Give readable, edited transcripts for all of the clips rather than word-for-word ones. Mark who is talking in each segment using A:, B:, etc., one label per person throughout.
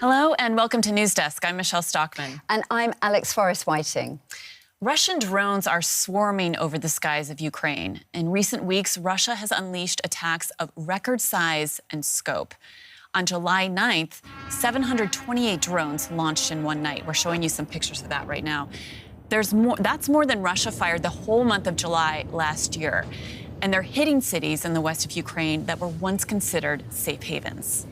A: Hello and welcome to News Desk. I'm Michelle Stockman.
B: And I'm Alex Forrest Whiting.
A: Russian drones are swarming over the skies of Ukraine. In recent weeks, Russia has unleashed attacks of record size and scope. On July 9th, 728 drones launched in one night. We're showing you some pictures of that right now. That's more than Russia fired the whole month of July last year. And they're hitting cities in the west of Ukraine that were once considered safe havens.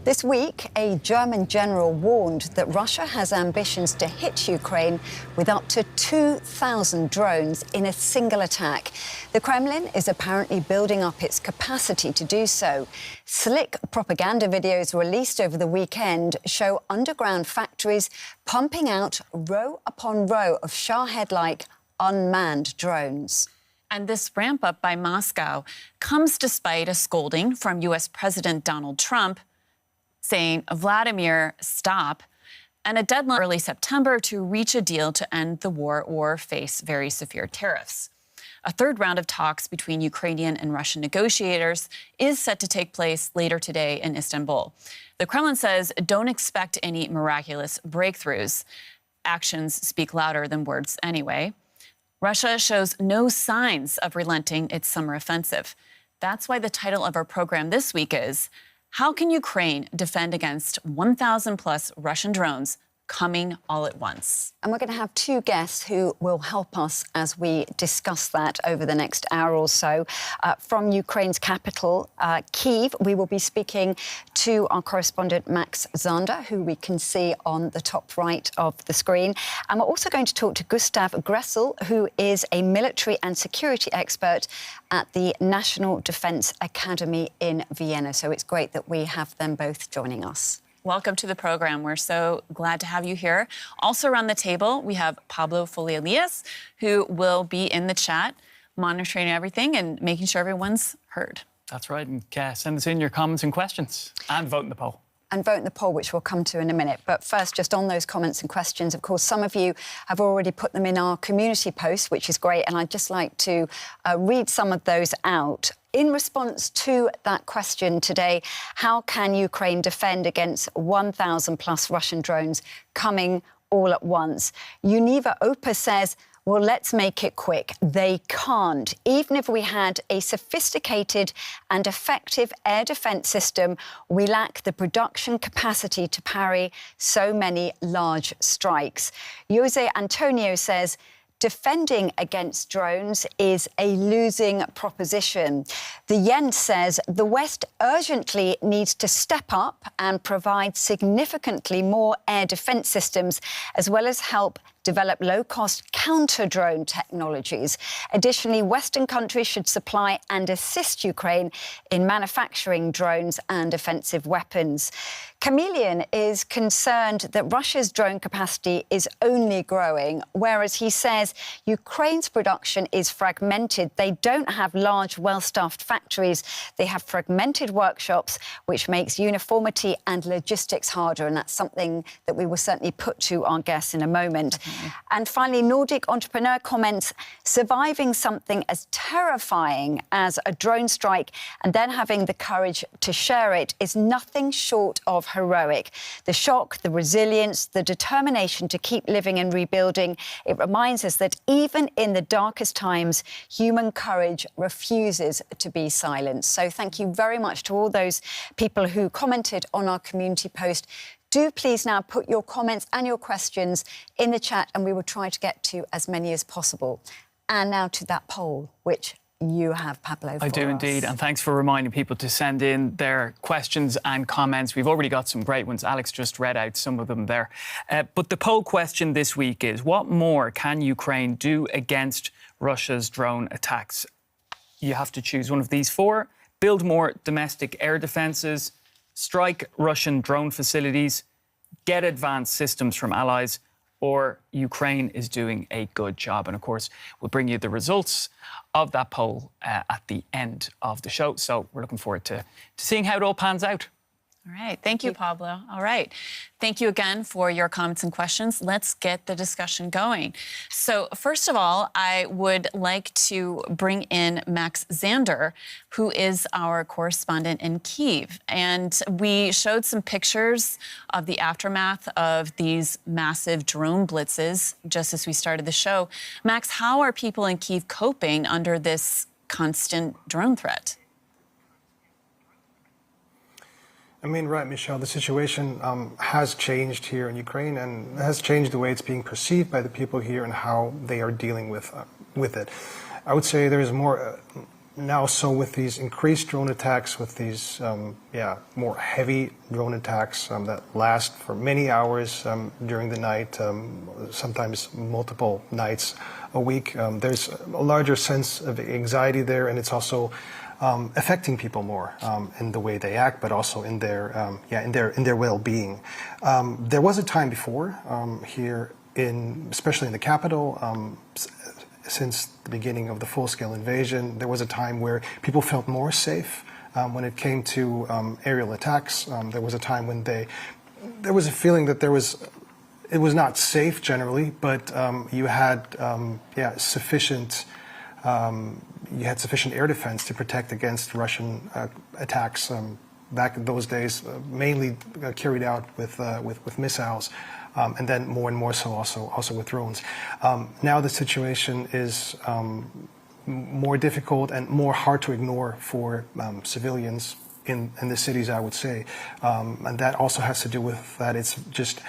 B: This week, a German general warned that Russia has ambitions to hit Ukraine with up to 2,000 drones in a single attack. The Kremlin is apparently building up its capacity to do so. Slick propaganda videos released over the weekend show underground factories pumping out row upon row of Shahed-like unmanned drones.
A: And this ramp-up by Moscow comes despite a scolding from U.S. President Donald Trump saying, Vladimir, stop, and a deadline early September to reach a deal to end the war or face very severe tariffs. A third round of talks between Ukrainian and Russian negotiators is set to take place later today in Istanbul. The Kremlin says don't expect any miraculous breakthroughs. Actions speak louder than words anyway. Russia shows no signs of relenting its summer offensive. That's why the title of our program this week is How Can Ukraine Defend Against 1,000-plus Russian drones coming all at once?
B: And we're going to have two guests who will help us as we discuss that over the next hour or so. From Ukraine's capital, Kyiv, we will be speaking to our correspondent, Max Zander, who we can see on the top right of the screen. And we're also going to talk to Gustav, who is a military and security expert at the National Defense Academy in Vienna. So it's great that we have them both joining us.
A: Welcome to the program. We're so glad to have you here. Also around the table, we have Pablo, Foley, Elias, who will be in the chat, monitoring everything and making sure everyone's heard.
C: That's right. And send us in your comments and questions and vote in the poll.
B: And vote in the poll, which we'll come to in a minute. But first, just on those comments and questions, of course, some of you have already put them in our community post, which is great. And I'd just like to read some of those out. In response to that question today, how can Ukraine defend against 1,000-plus Russian drones coming all at once? Univa Opa says, well, let's make it quick. They can't. Even if we had a sophisticated and effective air defence system, we lack the production capacity to parry so many large strikes. Jose Antonio says, defending against drones is a losing proposition. The Yen says the West urgently needs to step up and provide significantly more air defence systems, as well as help develop low-cost counter-drone technologies. Additionally, Western countries should supply and assist Ukraine in manufacturing drones and offensive weapons. Chameleon is concerned that Russia's drone capacity is only growing, whereas he says Ukraine's production is fragmented. They don't have large, well-staffed factories. They have fragmented workshops, which makes uniformity and logistics harder, and that's something that we will certainly put to our guests in a moment. And finally, Nordic entrepreneur comments, surviving something as terrifying as a drone strike and then having the courage to share it is nothing short of heroic. The shock, the resilience, the determination to keep living and rebuilding, it reminds us that even in the darkest times, human courage refuses to be silenced. So thank you very much to all those people who commented on our community post. Do please now put your comments and your questions in the chat, and we will try to get to as many as possible. And now to that poll, which you have, Pablo, for
C: I do
B: us.
C: indeed, and thanks for reminding people to send in their questions and comments. We've already got some great ones. Alex just read out some of them there. But the poll question this week is, what more can Ukraine do against Russia's drone attacks? You have to choose one of these four. Build more domestic air defences, strike Russian drone facilities, get advanced systems from allies, or Ukraine is doing a good job. And, of course, we'll bring you the results of that poll at the end of the show. So we're looking forward to seeing how it all pans out.
A: All right. Thank you, Pablo. All right. Thank you again for your comments and questions. Let's get the discussion going. So first of all, I would like to bring in Max Zander, who is our correspondent in Kyiv. And we showed some pictures of the aftermath of these massive drone blitzes just as we started the show. Max, how are people in Kyiv coping under this constant drone threat?
D: I mean, right, Michelle, the situation has changed here in Ukraine and has changed the way it's being perceived by the people here and how they are dealing with it. I would say there is more now, so with these increased drone attacks, with these, more heavy drone attacks that last for many hours during the night, sometimes multiple nights a week, there's a larger sense of anxiety there, and it's also affecting people more in the way they act, but also in their well-being. There was a time before here, especially in the capital, since the beginning of the full-scale invasion, there was a time where people felt more safe when it came to aerial attacks. There was a time when there was a feeling that it was not safe generally, but you had sufficient air defense to protect against Russian attacks back in those days, mainly carried out with missiles, and then more and more so also with drones. Now the situation is more difficult and more hard to ignore for civilians in the cities, I would say, and that also has to do with that it's just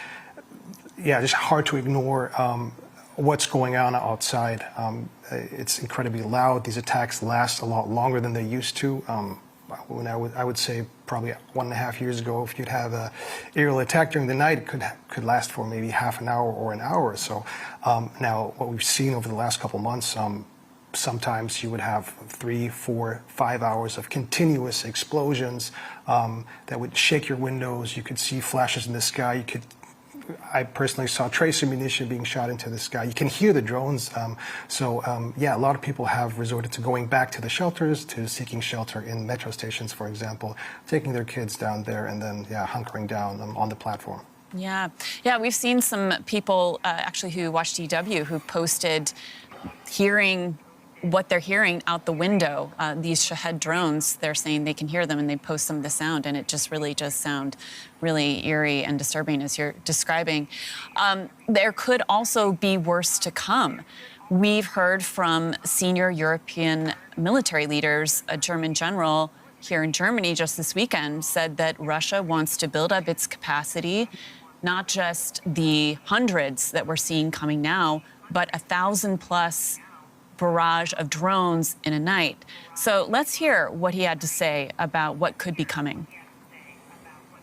D: hard to ignore what's going on outside. It's incredibly loud. These attacks last a lot longer than they used to. When I would say probably 1.5 years ago, if you'd have an aerial attack during the night, it could last for maybe half an hour or an hour or so. Now, what we've seen over the last couple months, sometimes you would have 3, 4, 5 hours of continuous explosions that would shake your windows. You could see flashes in the sky. I personally saw tracer munition being shot into the sky. You can hear the drones. A lot of people have resorted to going back to the shelters, to seeking shelter in metro stations, for example, taking their kids down there and then, hunkering down on the platform.
A: Yeah, we've seen some people actually who watched DW who posted hearing what they're hearing out the window. These Shahed drones, they're saying they can hear them, and they post some of the sound, and it just really does sound really eerie and disturbing as you're describing. There could also be worse to come. We've heard from senior European military leaders. A German general here in Germany just this weekend said that Russia wants to build up its capacity, not just the hundreds that we're seeing coming now, but 1,000+ barrage of drones in a night. So let's hear what he had to say about what could be coming.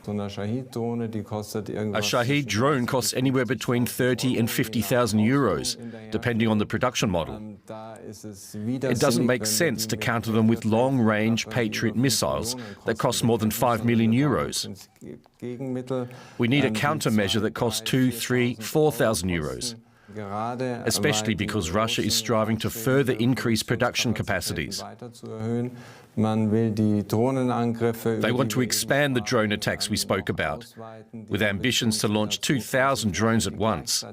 E: A Shahed drone costs anywhere between 30 and 50,000 euros, depending on the production model. It doesn't make sense to counter them with long-range Patriot missiles that cost more than 5 million euros. We need a countermeasure that costs 2, 3, 4,000 euros. Especially because Russia is striving to further increase production capacities. They want to expand the drone attacks we spoke about, with ambitions to launch 2,000 drones at once.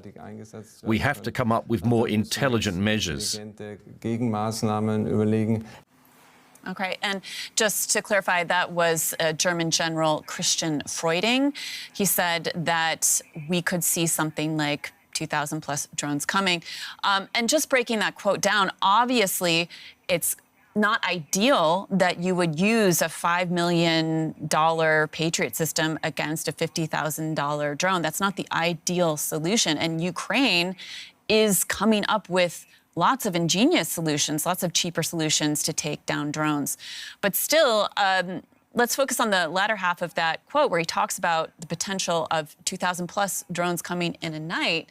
E: We have to come up with more intelligent measures.
A: Okay, and just to clarify, that was German General Christian Freuding. He said that we could see something like 2,000+ drones coming. And just breaking that quote down, obviously, it's not ideal that you would use a $5 million Patriot system against a $50,000 drone. That's not the ideal solution. And Ukraine is coming up with lots of ingenious solutions, lots of cheaper solutions to take down drones. But still, let's focus on the latter half of that quote where he talks about the potential of 2,000+ drones coming in a night.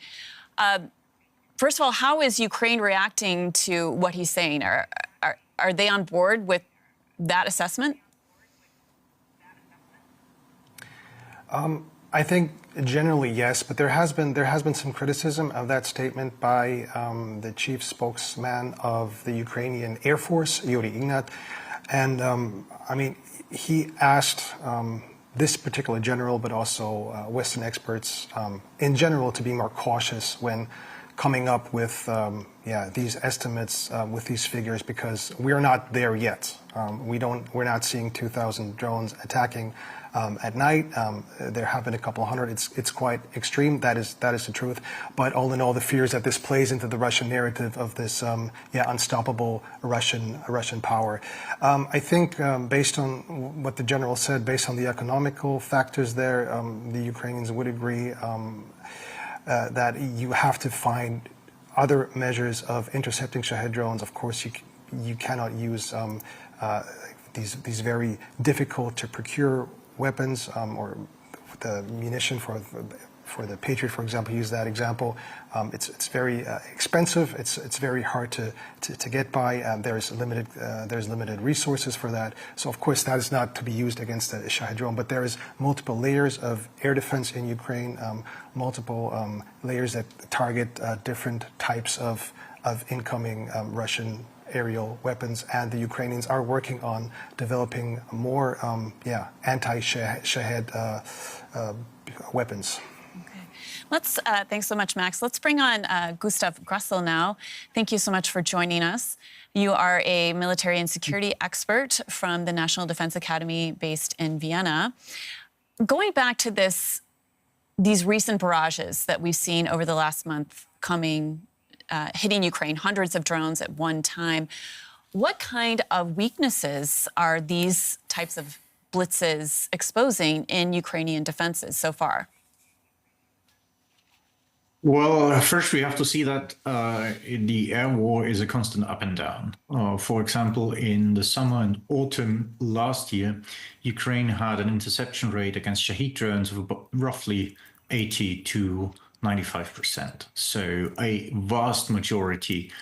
A: First of all, how is Ukraine reacting to what he's saying? Are they on board with that assessment?
D: I think generally yes, but there has been some criticism of that statement by the chief spokesman of the Ukrainian Air Force, Yuri Ignat, and he asked this particular general, but also Western experts in general, to be more cautious when coming up with these estimates, with these figures, because we're not there yet. We're not seeing 2,000 drones attacking at night. There have been a couple hundred. It's quite extreme. That is the truth. But all in all, the fears that this plays into the Russian narrative of this unstoppable Russian power. I think based on what the general said, based on the economical factors there, the Ukrainians would agree that you have to find other measures of intercepting Shahed drones. Of course, you cannot use these very difficult to procure weapons, or the munition for the Patriot, for example. Use that example. It's very expensive. It's very hard to get by. There's limited resources for that. So of course that is not to be used against a Shahed drone. But there is multiple layers of air defense in Ukraine, multiple layers that target different types of incoming Russian aerial weapons, and the Ukrainians are working on developing more anti-Shahed weapons.
A: Let's, thanks so much, Max. Let's bring on Gustav Gressel now. Thank you so much for joining us. You are a military and security expert from the National Defense Academy based in Vienna. Going back to these recent barrages that we've seen over the last month hitting Ukraine, hundreds of drones at one time, what kind of weaknesses are these types of blitzes exposing in Ukrainian defenses so far?
F: Well, first we have to see that the air war is a constant up and down. For example, in the summer and autumn last year, Ukraine had an interception rate against Shahed drones of roughly 80 to 95%. So a vast majority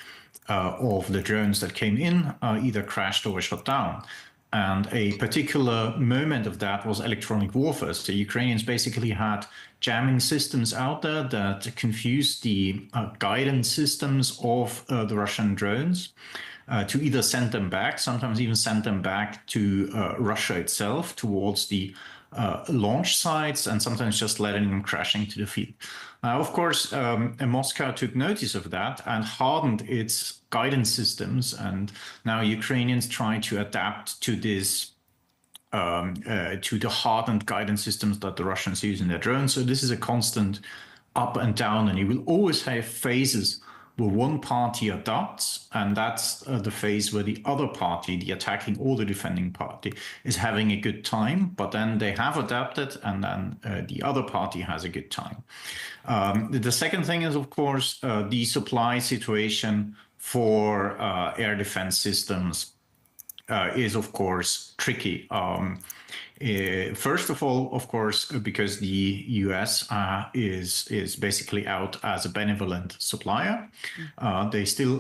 F: of the drones that came in either crashed or were shot down. And a particular moment of that was electronic warfare. So Ukrainians basically had jamming systems out there that confused the guidance systems of the Russian drones to either send them back, sometimes even send them back to Russia itself towards the launch sites, and sometimes just letting them crashing to the field. Of course, Moscow took notice of that and hardened its guidance systems, and now Ukrainians try to adapt to this, to the hardened guidance systems that the Russians use in their drones. So this is a constant up and down, and you will always have phases where one party adapts, and that's the phase where the other party, the attacking or the defending party, is having a good time, but then they have adapted, and then the other party has a good time. The second thing is, of course, the supply situation for air defense systems is, of course, tricky. First of all, of course, because the US is basically out as a benevolent supplier. They still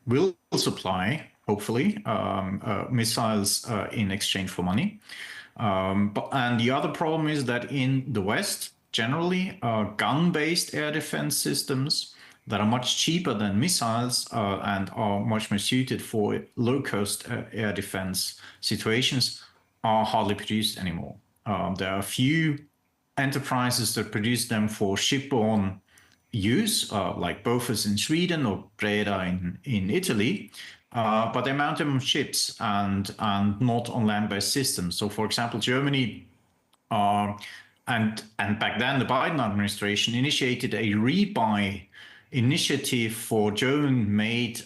F: will supply, hopefully, missiles in exchange for money. And the other problem is that in the West, generally, gun-based air defense systems that are much cheaper than missiles and are much more suited for low-cost air defense situations are hardly produced anymore. There are a few enterprises that produce them for shipborne use, like Bofors in Sweden or Breda in Italy, but they mount them on ships and not on land-based systems. So, for example, Germany and back then the Biden administration initiated a rebuy initiative for German-made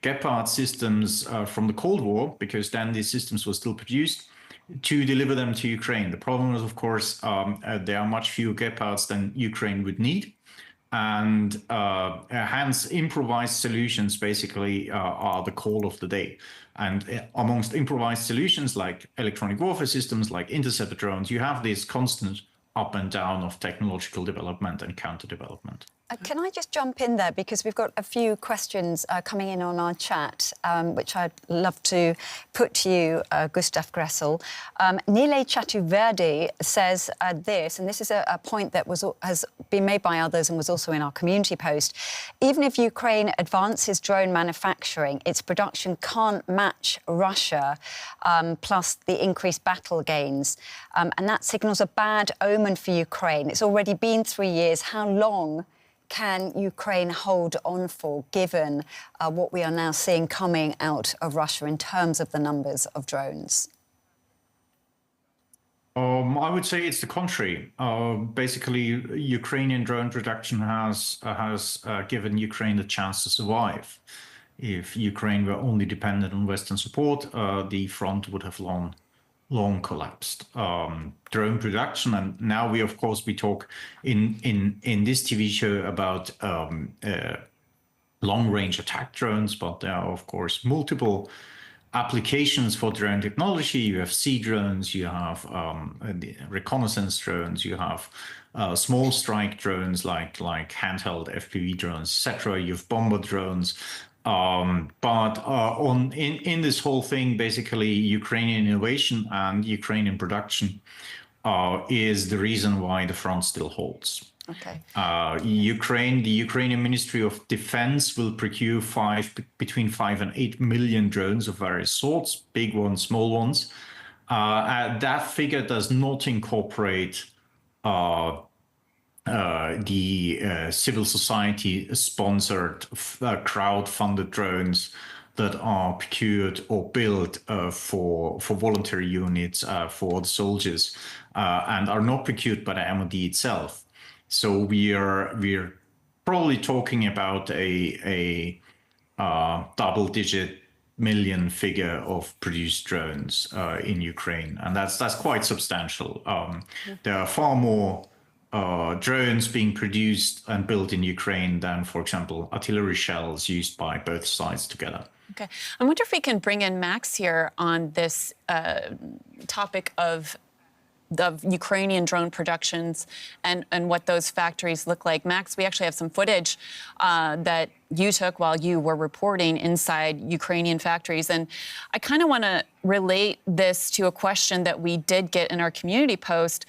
F: Gepard systems from the Cold War, because then these systems were still produced, to deliver them to Ukraine. The problem is, of course, there are much fewer Gepards than Ukraine would need, and hence improvised solutions basically are the call of the day. And amongst improvised solutions like electronic warfare systems, like interceptor drones, you have this constant up and down of technological development and counter development.
B: Can I just jump in there, because we've got a few questions coming in on our chat, which I'd love to put to you, Gustav, Gressel. Nile Chatuverde says this, and this is a point that has been made by others and was also in our community post. Even if Ukraine advances drone manufacturing, its production can't match Russia, plus the increased battle gains. And that signals a bad omen for Ukraine. It's already been 3 years. How long can Ukraine hold on for, given what we are now seeing coming out of Russia in terms of the numbers of drones?
F: I would say it's the contrary. Basically, Ukrainian drone production has given Ukraine the chance to survive. If Ukraine were only dependent on Western support, the front would have long collapsed. Drone production, and now we of course we talk in this TV show about long-range attack drones, but there are of course multiple applications for drone technology. You have sea drones, you have reconnaissance drones, you have small strike drones like handheld FPV drones, etc. You have bomber drones. In this whole thing, basically, Ukrainian innovation and Ukrainian production is the reason why the front still holds.
B: Okay.
F: The Ukrainian Ministry of Defense will procure between 5 and 8 million drones of various sorts, big ones, small ones. That figure does not incorporate the civil society sponsored crowd-funded drones that are procured or built for voluntary units for the soldiers and are not procured by the MOD itself. So we're probably talking about a double-digit million figure of produced drones in Ukraine, and that's quite substantial. There are far more drones being produced and built in Ukraine than, for example, artillery shells used by both sides together.
A: Okay. I wonder if we can bring in Max here on this topic of the Ukrainian drone productions and what those factories look like. Max, we actually have some footage that you took while you were reporting inside Ukrainian factories. And I kind of want to relate this to a question that we did get in our community post.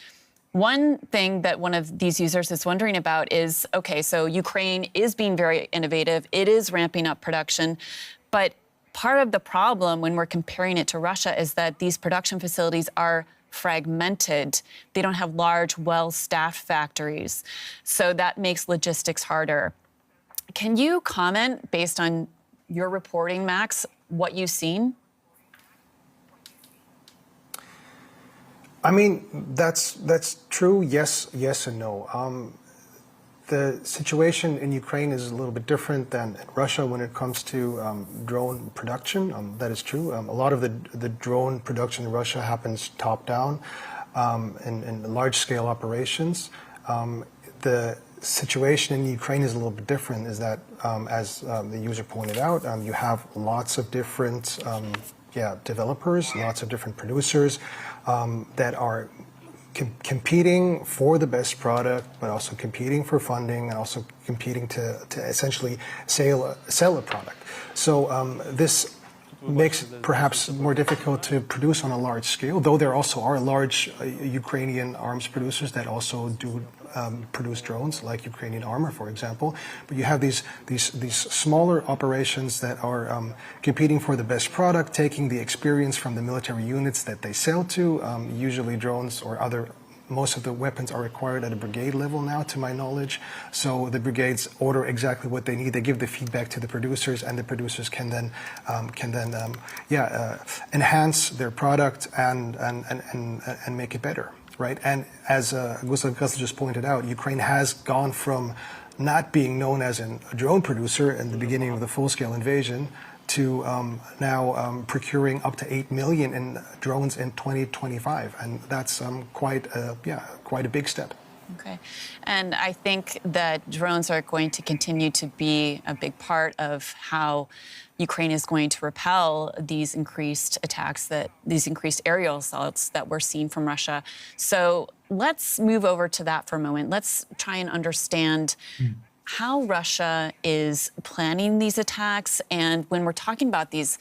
A: One thing that one of these users is wondering about is, okay, so Ukraine is being very innovative. It is ramping up production. But part of the problem when we're comparing it to Russia is that these production facilities are fragmented. They don't have large, well-staffed factories. So that makes logistics harder. Can you comment, based on your reporting, Max, what you've seen?
D: I mean, that's true. Yes and no. The situation in Ukraine is a little bit different than in Russia when it comes to drone production. That is true. A lot of the drone production in Russia happens top down in large-scale operations. The situation in Ukraine is a little bit different, is that, as the user pointed out, you have lots of different developers, lots of different producers that are competing for the best product, but also competing for funding and also competing to essentially sell a product. So this makes it perhaps more difficult to produce on a large scale, though there also are large Ukrainian arms producers that also do produce drones, like Ukrainian Armor, for example. But you have these smaller operations that are competing for the best product, taking the experience from the military units that they sell to. Usually drones or most of the weapons are acquired at a brigade level now, to my knowledge. So the brigades order exactly what they need. They give the feedback to the producers, and the producers can then enhance their product and make it better. Right, and as Gustav just pointed out, Ukraine has gone from not being known as a drone producer in the beginning of the full-scale invasion to now procuring up to 8 million in drones in 2025, and that's quite a big step.
A: Okay, and I think that drones are going to continue to be a big part of how Ukraine is going to repel these increased attacks, these increased aerial assaults that we're seeing from Russia. So let's move over to that for a moment. Let's try and understand how Russia is planning these attacks. And when we're talking about these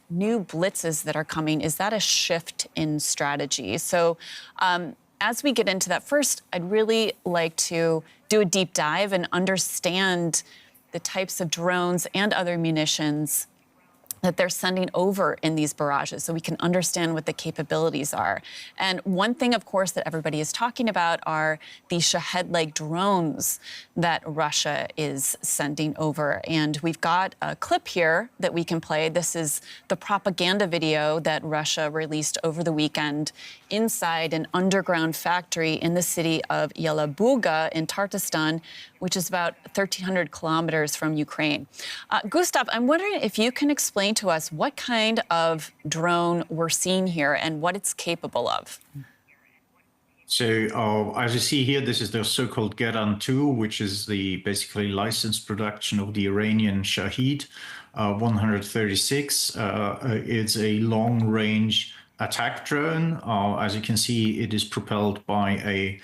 A: new blitzes that are coming, is that a shift in strategy? So as we get into that, first, I'd really like to do a deep dive and understand the types of drones and other munitions that they're sending over in these barrages so we can understand what the capabilities are. And one thing, of course, that everybody is talking about are these Shahed-like drones that Russia is sending over. And we've got a clip here that we can play. This is the propaganda video that Russia released over the weekend inside an underground factory in the city of Yelabuga in Tartarstan, which is about 1,300 kilometers from Ukraine. Gustav, I'm wondering if you can explain to us what kind of drone we're seeing here and what it's capable of.
F: So as you see here, this is the so-called Geran 2, which is the basically licensed production of the Iranian Shahed 136. It's a long-range attack drone. As you can see, it is propelled by a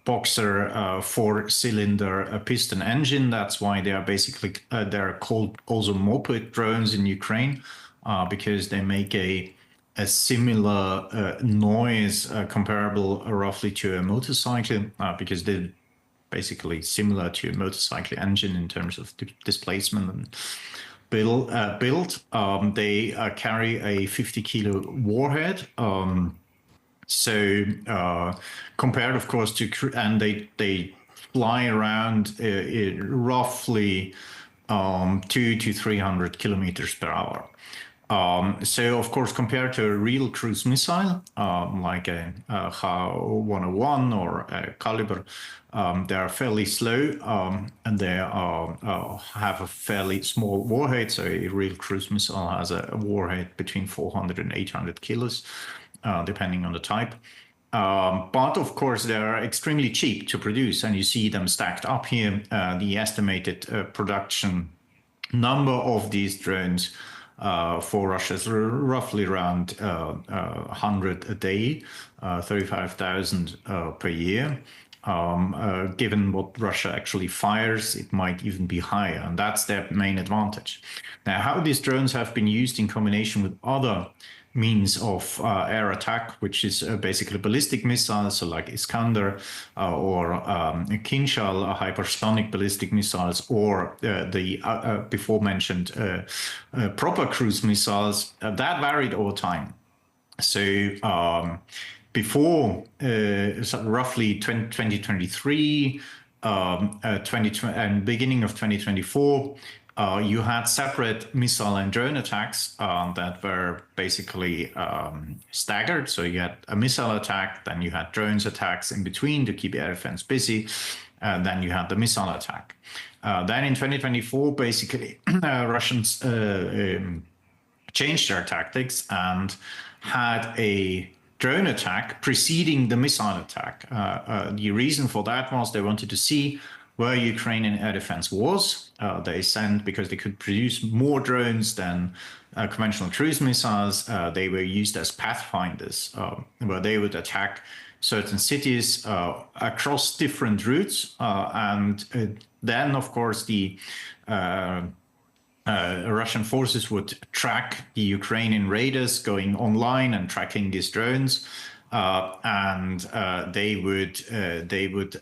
F: Boxer 4-cylinder piston engine. That's why they are basically they're called also moped drones in Ukraine, because they make a similar noise comparable roughly to a motorcycle, because they're basically similar to a motorcycle engine in terms of displacement and build. They carry a 50-kilo warhead. So compared, of course, to, and they fly around roughly 200 to 300 kilometers per hour. So, of course, compared to a real cruise missile, like a Ha-101 or a Caliber, they are fairly slow, and they have a fairly small warhead. So a real cruise missile has a warhead between 400 and 800 kilos. Depending on the type. But of course, they are extremely cheap to produce, and you see them stacked up here. The estimated production number of these drones for Russia is roughly around 100 a day, 35,000 per year. Given what Russia actually fires, it might even be higher, and that's their main advantage. Now, how these drones have been used in combination with other means of air attack, which is basically ballistic missiles, so like Iskander or Kinshal, hypersonic ballistic missiles, or the before mentioned proper cruise missiles, that varied over time. So before roughly 2023 and beginning of 2024, you had separate missile and drone attacks that were basically staggered. So you had a missile attack, then you had drones attacks in between to keep air defense busy, then you had the missile attack. Then in 2024, basically, Russians changed their tactics and had a drone attack preceding the missile attack. The reason for that was they wanted to see where Ukrainian air defense was. They sent, because they could produce more drones than conventional cruise missiles, they were used as pathfinders, where they would attack certain cities across different routes. And then, of course, the Russian forces would track the Ukrainian raiders going online and tracking these drones. They would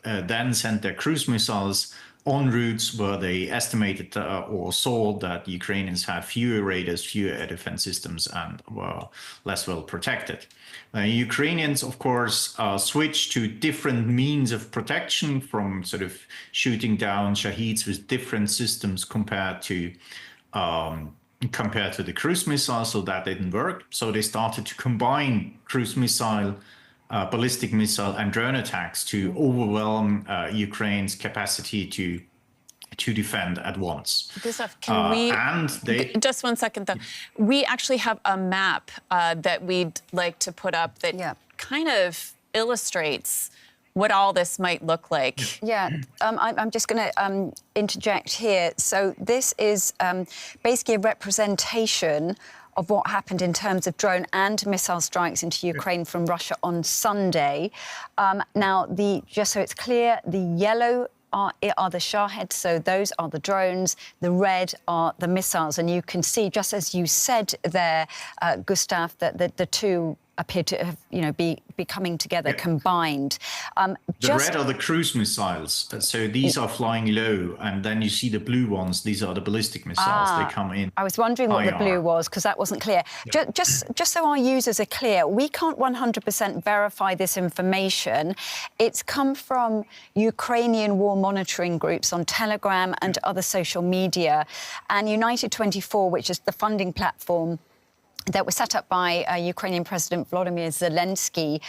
F: then send their cruise missiles on routes where they estimated or saw that the Ukrainians had fewer raiders, fewer air defense systems, and were less well protected. Ukrainians, of course, switched to different means of protection, from sort of shooting down Shaheds with different systems compared to the cruise missile, so that didn't work. So they started to combine cruise missile, ballistic missile, and drone attacks to overwhelm Ukraine's capacity to defend at once.
A: Gustav, can we just 1 second though? We actually have a map that we'd like to put up that kind of illustrates what all this might look like.
B: Yeah, I'm just going to interject here. So this is basically a representation of what happened in terms of drone and missile strikes into Ukraine from Russia on Sunday. Now, just so it's clear, the yellow are the Shaheds, so those are the drones. The red are the missiles. And you can see, just as you said there, Gustav, that the two appear to have, be coming together, combined.
F: The red are the cruise missiles. So these are flying low, and then you see the blue ones. These are the ballistic missiles. They come in.
B: I was wondering what the blue was, because that wasn't clear. Just so our users are clear, we can't 100% verify this information. It's come from Ukrainian war monitoring groups on Telegram and other social media. And United 24, which is the funding platform that was set up by Ukrainian President Volodymyr Zelensky,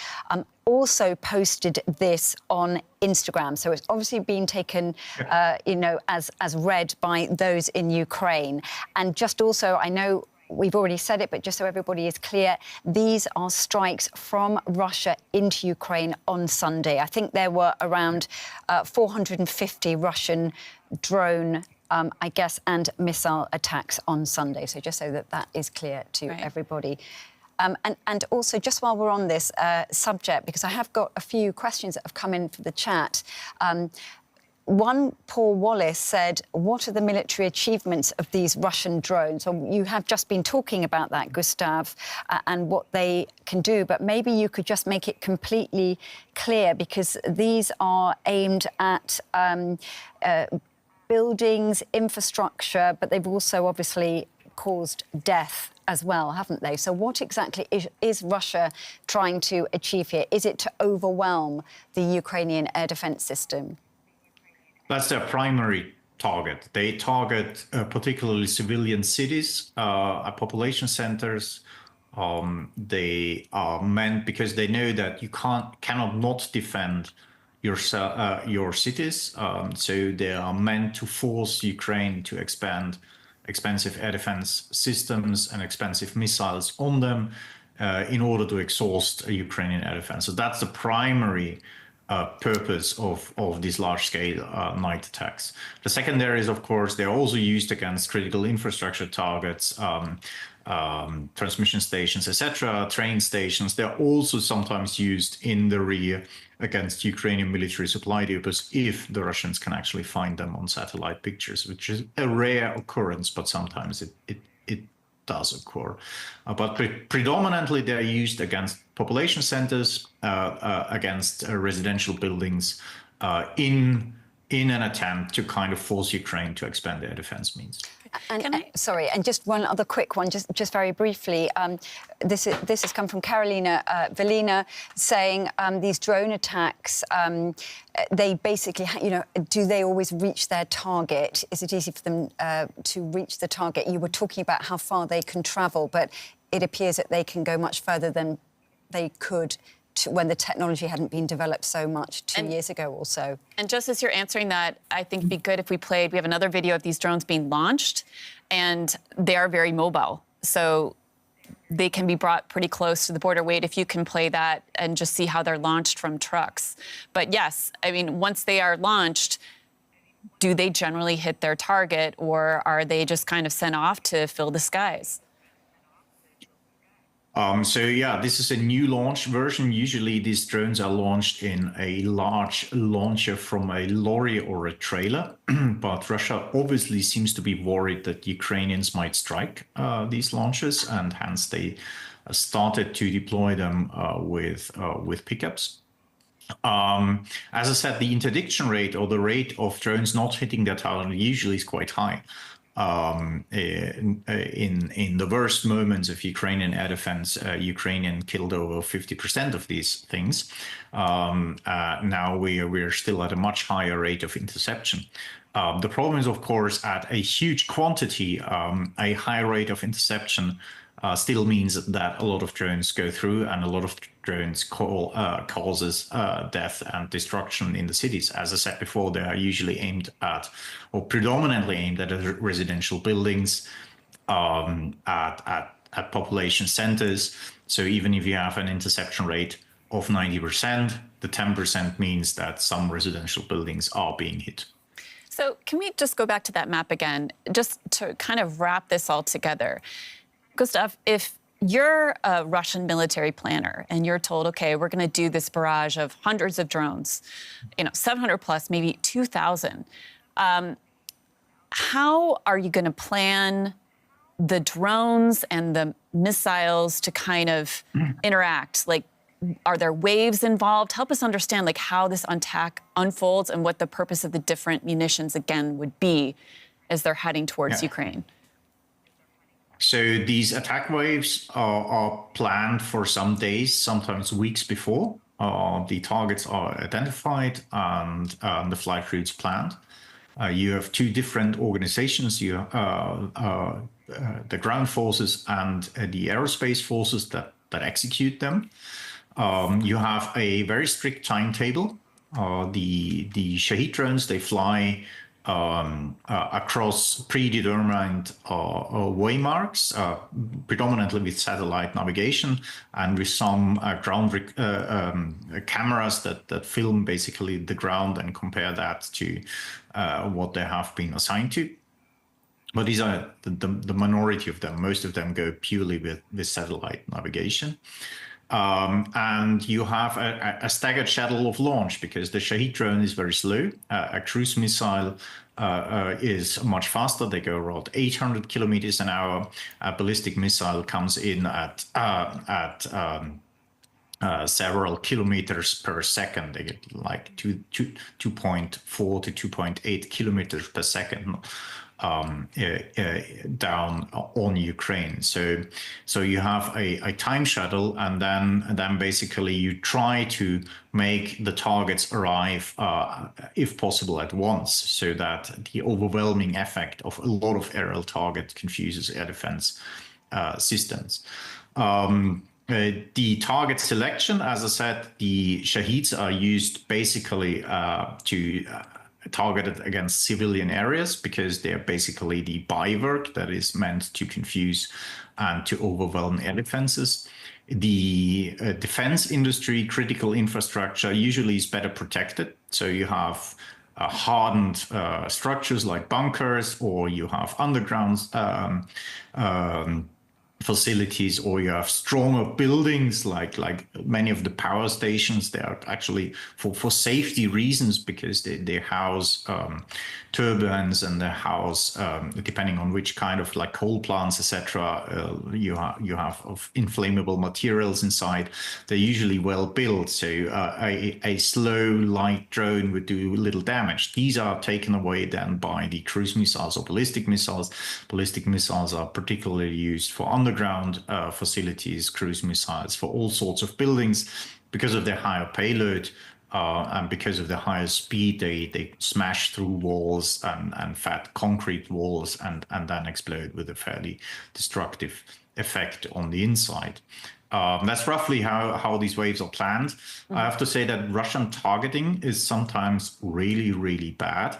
B: also posted this on Instagram. So it's obviously been taken, as read by those in Ukraine. And just also, I know we've already said it, but just so everybody is clear, these are strikes from Russia into Ukraine on Sunday. I think there were around 450 Russian drone and missile attacks on Sunday. So just so that is clear to everybody. And also, just while we're on this subject, because I have got a few questions that have come in for the chat. One, Paul Wallace, said, what are the military achievements of these Russian drones? So you have just been talking about that, Gustav, and what they can do, but maybe you could just make it completely clear, because these are aimed at buildings, infrastructure, but they've also obviously caused death as well, haven't they? So what exactly is Russia trying to achieve here? Is it to overwhelm the Ukrainian air defense system?
F: That's their primary target. They target particularly civilian cities, population centers. They are meant because they know that you cannot not defend your cities. So they are meant to force Ukraine to expand expensive air defense systems and expensive missiles on them in order to exhaust Ukrainian air defense. So that's the primary purpose of these large-scale night attacks. The secondary is, of course, they're also used against critical infrastructure targets, transmission stations, etc., train stations. They're also sometimes used in the rear against Ukrainian military supply depots if the Russians can actually find them on satellite pictures, which is a rare occurrence, but sometimes it does occur. But predominantly they're used against population centers, against residential buildings, in an attempt to kind of force Ukraine to expand their defense means.
B: Sorry, and just one other quick one, just very briefly. This has come from Carolina Velina saying these drone attacks, they basically, do they always reach their target? Is it easy for them to reach the target? You were talking about how far they can travel, but it appears that they can go much further than they could when the technology hadn't been developed so much two years ago or so.
A: And just as you're answering that, I think it'd be good if we have another video of these drones being launched, and they are very mobile. So they can be brought pretty close to the border. Wait, if you can play that and just see how they're launched from trucks. But yes, I mean, once they are launched, do they generally hit their target, or are they just kind of sent off to fill the skies?
F: This is a new launch version. Usually these drones are launched in a large launcher from a lorry or a trailer. But Russia obviously seems to be worried that Ukrainians might strike these launchers, and hence they started to deploy them with pickups. As I said, the interdiction rate, or the rate of drones not hitting their target, usually is quite high. In the worst moments of Ukrainian air defense, Ukrainian killed over 50% of these things. Now we're still at a much higher rate of interception. The problem is, of course, at a huge quantity, a high rate of interception still means that a lot of drones go through, and a lot of drones causes death and destruction in the cities. As I said before, they are usually aimed at, or predominantly aimed at, residential buildings, at population centers. So even if you have an interception rate of 90%, the 10% means that some residential buildings are being hit.
A: So can we just go back to that map again, just to kind of wrap this all together? Gustav, if you're a Russian military planner and you're told, okay, we're going to do this barrage of hundreds of drones, 700 plus, maybe 2,000, how are you going to plan the drones and the missiles to kind of interact? Like, are there waves involved? Help us understand like how this attack unfolds and what the purpose of the different munitions again would be as they're heading towards Ukraine.
F: So these attack waves are planned for some days, sometimes weeks before. The targets are identified and the flight routes planned. You have two different organizations, the ground forces and the aerospace forces that execute them. You have a very strict timetable. The Shahed drones, they fly across predetermined waymarks, predominantly with satellite navigation and with some ground cameras that film basically the ground and compare that to what they have been assigned to. But these are the minority of them. Most of them go purely with satellite navigation. And you have a staggered schedule of launch because the Shahed drone is very slow. A cruise missile is much faster. They go around 800 kilometers an hour. A ballistic missile comes in at several kilometers per second. They get like 2.4 to 2.8 kilometers per second. Down on Ukraine. So you have a time shuttle, and then basically you try to make the targets arrive, if possible, at once, so that the overwhelming effect of a lot of aerial targets confuses air defense systems. The target selection, as I said, the Shaheds are used basically to targeted against civilian areas because they're basically the bivouac that is meant to confuse and to overwhelm air defenses. The defense industry, critical infrastructure usually is better protected. So you have hardened structures like bunkers, or you have underground facilities, or you have stronger buildings like many of the power stations. They are actually for safety reasons because they house turbines, and they house depending on which kind of like coal plants, etc. You have of inflammable materials inside. They're usually well built, so a slow light drone would do little damage. These are taken away then by the cruise missiles or ballistic missiles. Ballistic missiles are particularly used for underground facilities, cruise missiles for all sorts of buildings. Because of their higher payload and because of the higher speed, they smash through walls and fat concrete walls and then explode with a fairly destructive effect on the inside. That's roughly how these waves are planned. I have to say that Russian targeting is sometimes really, really bad.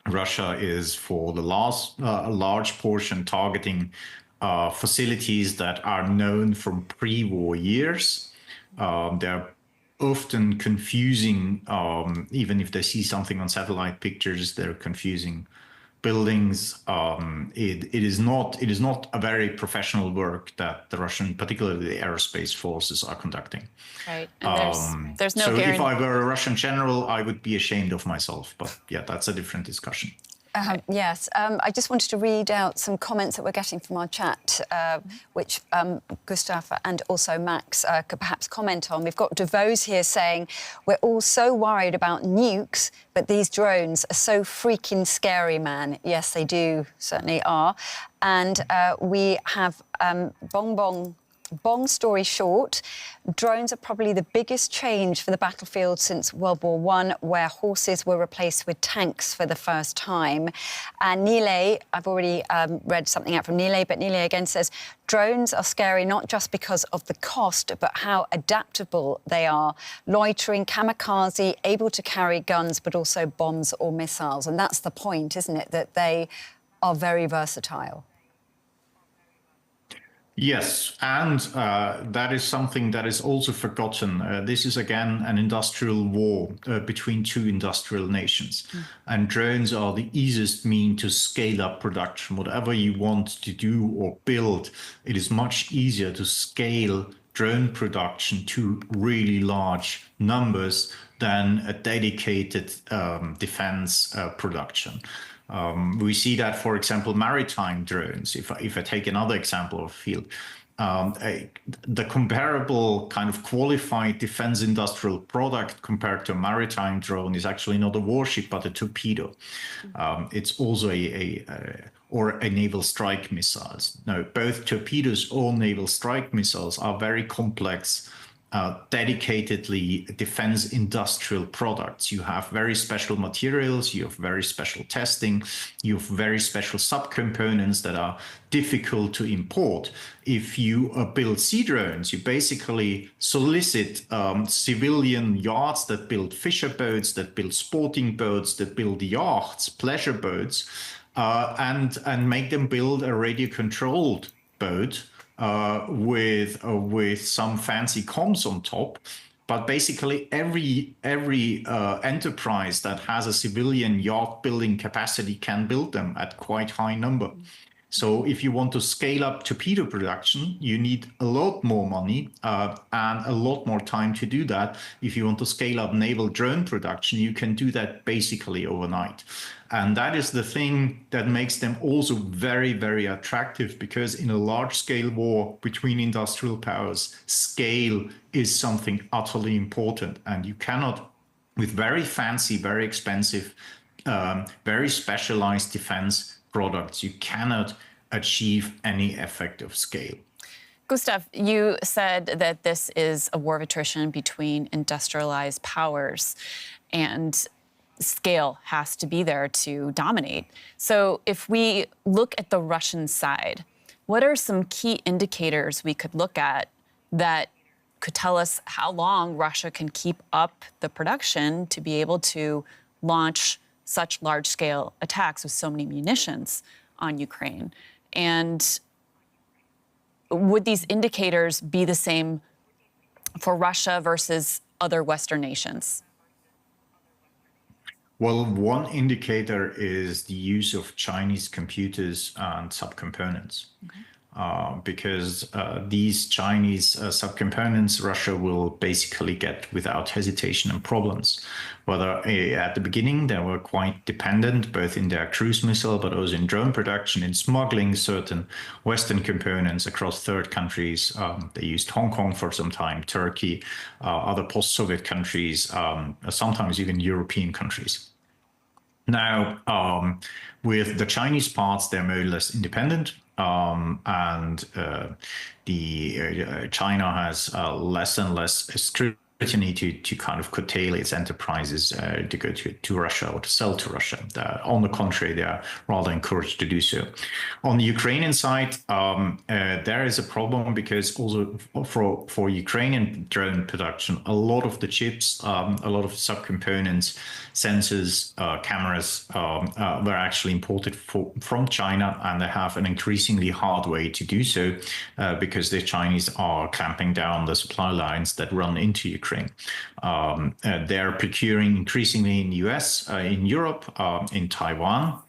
F: Russia is, for the last large portion, targeting facilities that are known from pre-war years. They're often confusing, even if they see something on satellite pictures, they're confusing buildings. It is not a very professional work that the Russian, particularly the aerospace forces, are conducting.
A: Right, and there's no
F: so
A: guarantee.
F: if I were a Russian general, I would be ashamed of myself. But yeah, that's a different discussion.
B: Yes, I just wanted to read out some comments that we're getting from our chat, which Gustav and also Max could perhaps comment on. We've got DeVos here saying, we're all so worried about nukes, but these drones are so freaking scary, man. Yes, they do, certainly are. And we have Bong story short, drones are probably the biggest change for the battlefield since World War I, where horses were replaced with tanks for the first time. And Nile, I've already read something out from Nile, but Nile again says, drones are scary not just because of the cost, but how adaptable they are. Loitering, kamikaze, able to carry guns, but also bombs or missiles. And that's the point, isn't it, that they are very versatile.
F: Yes, and that is something that is also forgotten. This is again an industrial war between two industrial nations, and drones are the easiest mean to scale up production. Whatever you want to do or build, it is much easier to scale drone production to really large numbers than a dedicated defense production. We see that, for example, maritime drones. If I take another example of field, the comparable kind of qualified defense industrial product compared to a maritime drone is actually not a warship, but a torpedo. It's also or a naval strike missiles. Now, both torpedoes or naval strike missiles are very complex, dedicatedly defense industrial products. You have very special materials, you have very special testing, you have very special subcomponents that are difficult to import. If you build sea drones, you basically solicit civilian yards that build fisher boats, that build sporting boats, that build yachts, pleasure boats, and make them build a radio-controlled boat with some fancy comms on top. But basically every enterprise that has a civilian yacht building capacity can build them at quite high number. So if you want to scale up torpedo production, you need a lot more money and a lot more time to do that. If you want to scale up naval drone production, you can do that basically overnight. And that is the thing that makes them also very, very attractive, because in a large-scale war between industrial powers, scale is something utterly important. And you cannot, with very fancy, very expensive, very specialized defense products, you cannot achieve any effect of scale.
A: Gustav, you said that this is a war of attrition between industrialized powers, and scale has to be there to dominate. So if we look at the Russian side, what are some key indicators we could look at that could tell us how long Russia can keep up the production to be able to launch such large-scale attacks with so many munitions on Ukraine? And would these indicators be the same for Russia versus other Western nations?
F: Well, one indicator is the use of Chinese computers and subcomponents. Because these Chinese subcomponents, Russia will basically get without hesitation and problems. Whether at the beginning they were quite dependent, both in their cruise missile, but also in drone production, in smuggling certain Western components across third countries. They used Hong Kong for some time, Turkey, other post-Soviet countries, sometimes even European countries. Now, with the Chinese parts, they're more or less independent. China has less and less scrutiny to kind of curtail its enterprises to go to Russia or to sell to Russia. On the contrary, they are rather encouraged to do so. On the Ukrainian side, there is a problem, because also for Ukrainian drone production, a lot of the chips, a lot of subcomponents, sensors, cameras were actually imported from China, and they have an increasingly hard way to do so because the Chinese are clamping down the supply lines that run into Ukraine. They're procuring increasingly in the US, in Europe, in Taiwan.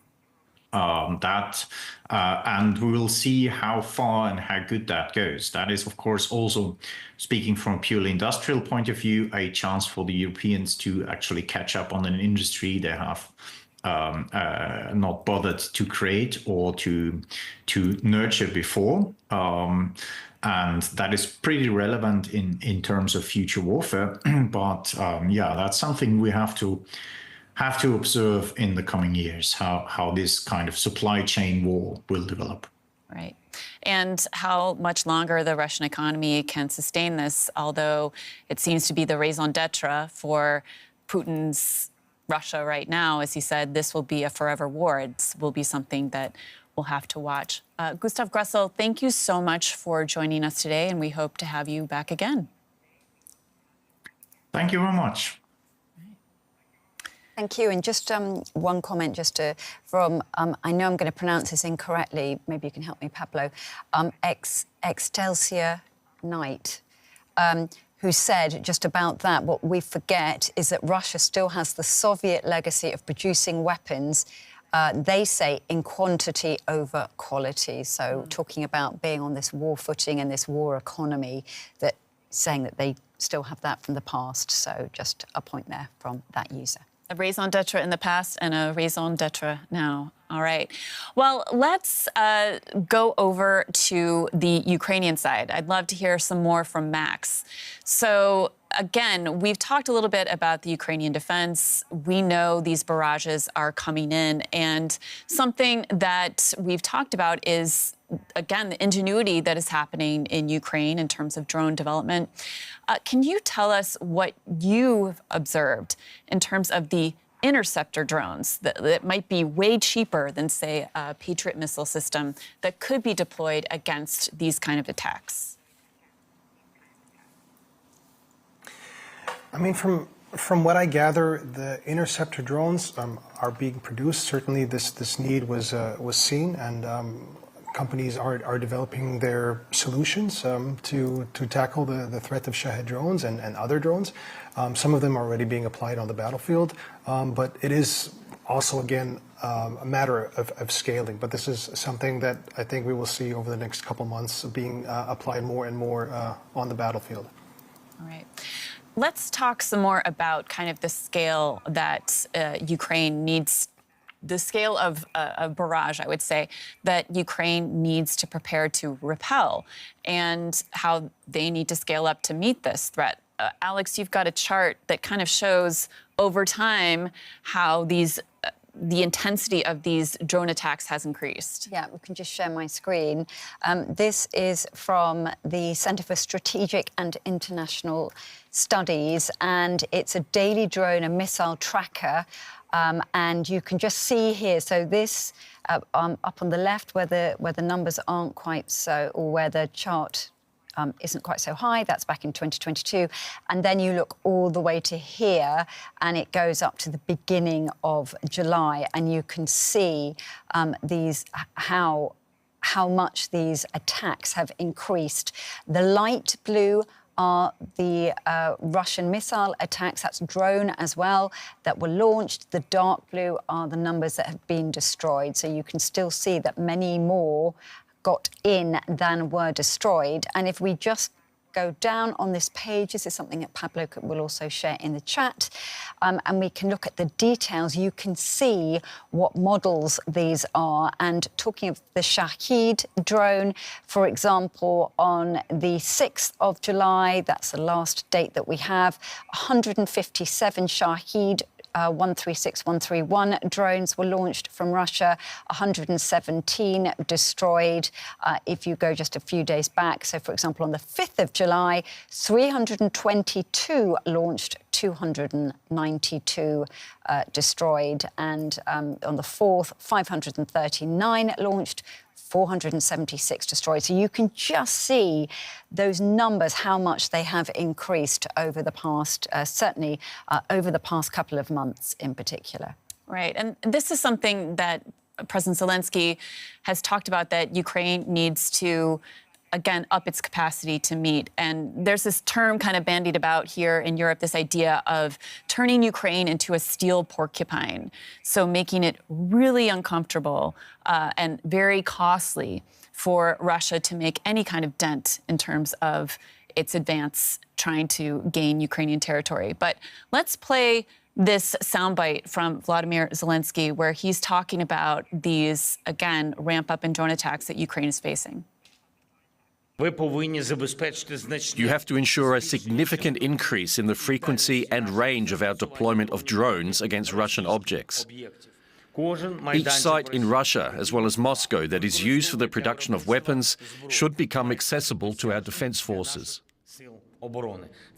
F: And we will see how far and how good that goes. That is, of course, also, speaking from a purely industrial point of view, a chance for the Europeans to actually catch up on an industry they have not bothered to create or to nurture before. And that is pretty relevant in terms of future warfare. But yeah, that's something we have to observe in the coming years, how this kind of supply chain war will develop.
A: Right. And how much longer the Russian economy can sustain this, although it seems to be the raison d'etre for Putin's Russia right now. As he said, this will be a forever war. It will be something that we'll have to watch. Gustav Gressel, thank you so much for joining us today, and we hope to have you back again.
F: Thank you very much.
B: Thank you. And just one comment from, I know I'm going to pronounce this incorrectly, maybe you can help me, Pablo, Excelsior Knight, who said just about that, what we forget is that Russia still has the Soviet legacy of producing weapons, they say, in quantity over quality. So talking about being on this war footing and this war economy, that saying that they still have that from the past. So just a point there from that user.
A: A raison d'etre in the past and a raison d'etre now. All right. Well, let's go over to the Ukrainian side. I'd love to hear some more from Max. So, again, we've talked a little bit about the Ukrainian defense. We know these barrages are coming in. And something that we've talked about is, again, the ingenuity that is happening in Ukraine in terms of drone development. Can you tell us what you've observed in terms of the interceptor drones that might be way cheaper than, say, a Patriot missile system that could be deployed against these kind of attacks?
D: I mean, from what I gather, the interceptor drones are being produced. Certainly, this need was seen, and companies are developing their solutions to tackle the threat of Shahed drones and other drones. Some of them are already being applied on the battlefield, but it is also, again, a matter of scaling. But this is something that I think we will see over the next couple months being applied more and more on the battlefield.
A: All right. Let's talk some more about kind of the scale that Ukraine needs, the scale of a barrage, I would say, that Ukraine needs to prepare to repel, and how they need to scale up to meet this threat. Alex, you've got a chart that kind of shows over time how the intensity of these drone attacks has increased.
B: Yeah, we can just share my screen. This is from the Centre for Strategic and International Studies, and it's a daily drone and missile tracker. And you can just see here, so this up on the left where the numbers aren't quite so, or where the chart isn't quite so high, that's back in 2022. And then you look all the way to here, and it goes up to the beginning of July, and you can see how much these attacks have increased. The light blue are the Russian missile attacks, that's drone as well, that were launched. The dark blue are the numbers that have been destroyed. So you can still see that many more got in than were destroyed. And if we just go down on this page, this is something that Pablo will also share in the chat, and we can look at the details. You can see what models these are. And talking of the Shahed drone, for example, on the 6th of July, that's the last date that we have, 157 Shahed 136, 131 drones were launched from Russia, 117 destroyed. If you go just a few days back, so for example, on the 5th of July, 322 launched, 292 destroyed. And on the 4th, 539 launched, 476 destroyed. So you can just see those numbers, how much they have increased over the past, certainly over the past couple of months in particular.
A: Right. And this is something that President Zelensky has talked about, that Ukraine needs to, again, up its capacity to meet. And there's this term kind of bandied about here in Europe, this idea of turning Ukraine into a steel porcupine. So making it really uncomfortable and very costly for Russia to make any kind of dent in terms of its advance trying to gain Ukrainian territory. But let's play this soundbite from Vladimir Zelensky, where he's talking about these, again, ramp up in drone attacks that Ukraine is facing.
E: You have to ensure a significant increase in the frequency and range of our deployment of drones against Russian objects. Each site in Russia, as well as Moscow, that is used for the production of weapons should become accessible to our defense forces.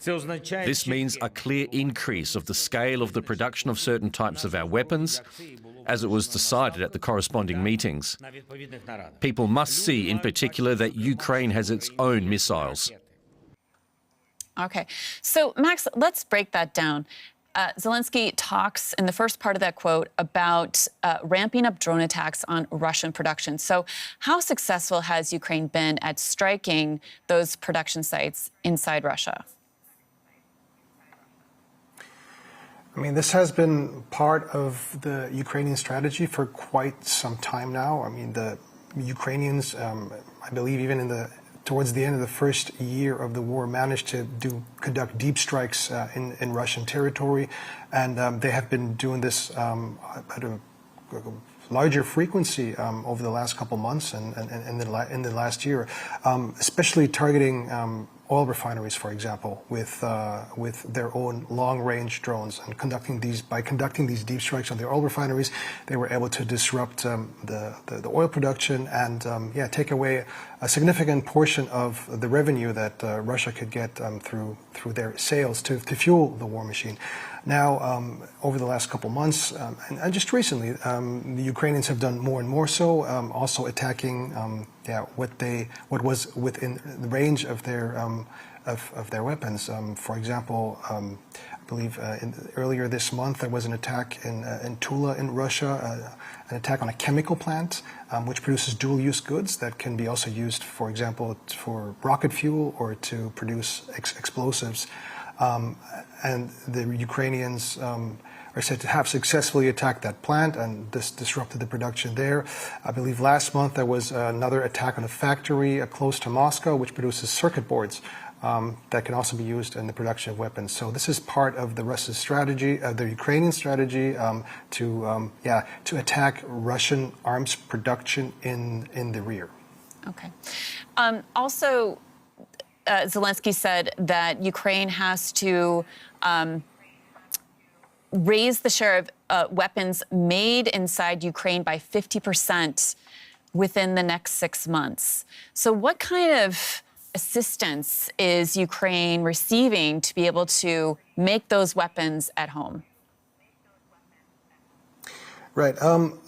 E: This means a clear increase of the scale of the production of certain types of our weapons, as it was decided at the corresponding meetings. People must see, in particular, that Ukraine has its own missiles.
A: Okay. So, Max, let's break that down. Zelensky talks in the first part of that quote about ramping up drone attacks on Russian production. So how successful has Ukraine been at striking those production sites inside Russia?
D: I mean, this has been part of the Ukrainian strategy for quite some time now. I mean, the Ukrainians, I believe even towards the end of the first year of the war, managed to conduct deep strikes in Russian territory. And they have been doing this at a larger frequency over the last couple months and in the last year, especially targeting oil refineries, for example, with their own long-range drones, and by conducting these deep strikes on the oil refineries, they were able to disrupt the oil production and take away a significant portion of the revenue that Russia could get through their sales to fuel the war machine. Now, over the last couple months, and just recently, the Ukrainians have done more and more so, also attacking what was within the range of their weapons. For example, I believe earlier this month there was an attack in Tula in Russia, an attack on a chemical plant which produces dual-use goods that can be also used, for example, for rocket fuel or to produce explosives. And the Ukrainians are said to have successfully attacked that plant, and this disrupted the production there. I believe last month there was another attack on a factory close to Moscow, which produces circuit boards that can also be used in the production of weapons. So this is part of the Russian strategy, the Ukrainian strategy, to attack Russian arms production in the rear.
A: Okay. Also, Zelensky said that Ukraine has to raise the share of weapons made inside Ukraine by 50% within the next 6 months. So what kind of assistance is Ukraine receiving to be able to make those weapons at home?
D: Right. I'm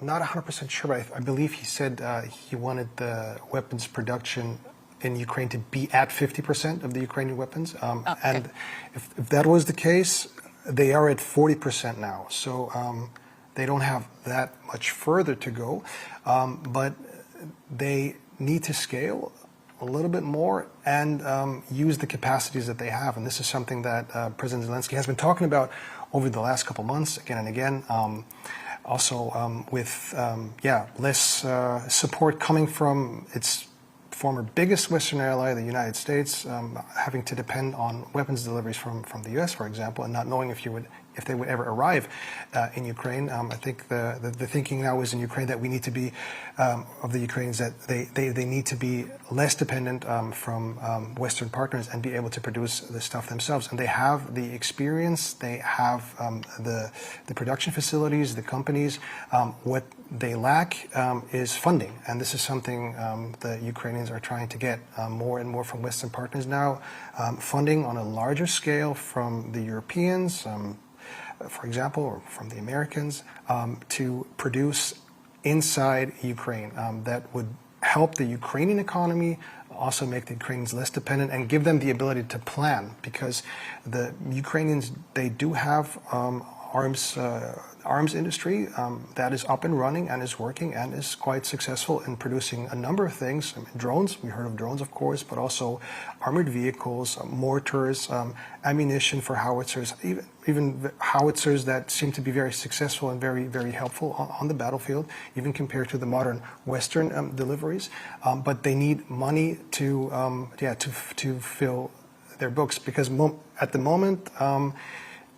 D: not 100% sure, but I believe he said he wanted the weapons production in Ukraine to be at 50% of the Ukrainian weapons.
A: Okay.
D: And if that was the case, they are at 40% now. So they don't have that much further to go. But they need to scale a little bit more and use the capacities that they have. And this is something that President Zelensky has been talking about over the last couple months, again and again. Also with less support coming from its former biggest Western ally, the United States, having to depend on weapons deliveries from the U.S., for example, and not knowing if they would ever arrive in Ukraine. I think the thinking now is in Ukraine that we need to be, of the Ukrainians, that they need to be less dependent from Western partners and be able to produce the stuff themselves. And they have the experience, they have the production facilities, the companies. What they lack is funding. And this is something the Ukrainians are trying to get more and more from Western partners now. Funding on a larger scale from the Europeans, for example, or from the Americans, to produce inside Ukraine. That would help the Ukrainian economy, also make the Ukrainians less dependent and give them the ability to plan, because the Ukrainians, they do have arms industry that is up and running and is working and is quite successful in producing a number of things. I mean, drones, we heard of drones, of course, but also armored vehicles, mortars, ammunition for howitzers, even howitzers that seem to be very successful and very, very helpful on the battlefield, even compared to the modern Western deliveries. But they need money to fill their books, because at the moment,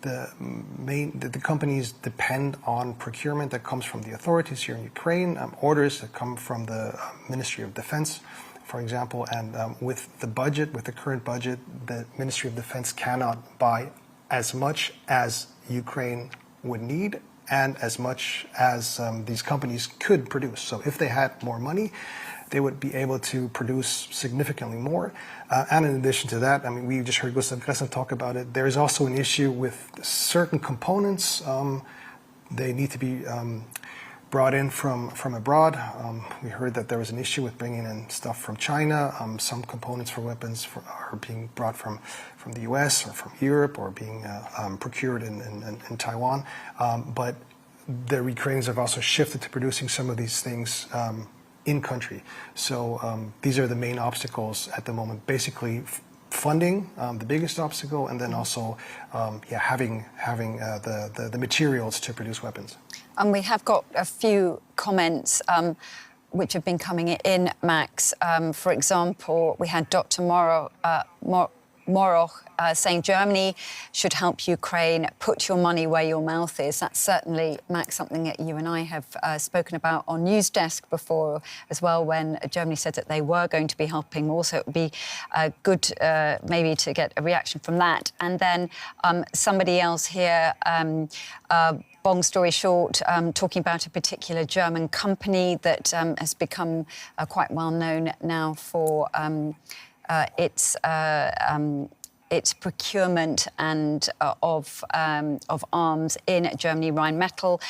D: the companies depend on procurement that comes from the authorities here in Ukraine, orders that come from the Ministry of Defense, for example, and with the current budget, the Ministry of Defense cannot buy as much as Ukraine would need and as much as these companies could produce. So if they had more money, they would be able to produce significantly more. And in addition to that, I mean, we just heard Gustav Gressel talk about it. There is also an issue with certain components. They need to be brought in from abroad. We heard that there was an issue with bringing in stuff from China. Some components for weapons are being brought from the US or from Europe or being procured in Taiwan. But the Ukrainians have also shifted to producing some of these things in country. So these are the main obstacles at the moment. Basically, funding, the biggest obstacle, and then also having the materials to produce weapons.
B: And we have got a few comments which have been coming in, Max. For example, we had Dr. Moroch saying Germany should help Ukraine, put your money where your mouth is. That's certainly, Max, something that you and I have spoken about on News Desk before as well, when Germany said that they were going to be helping. Also, it would be good maybe to get a reaction from that. And then somebody else here, long story short, talking about a particular German company that has become quite well known now for its procurement and of arms in Germany, Rheinmetall.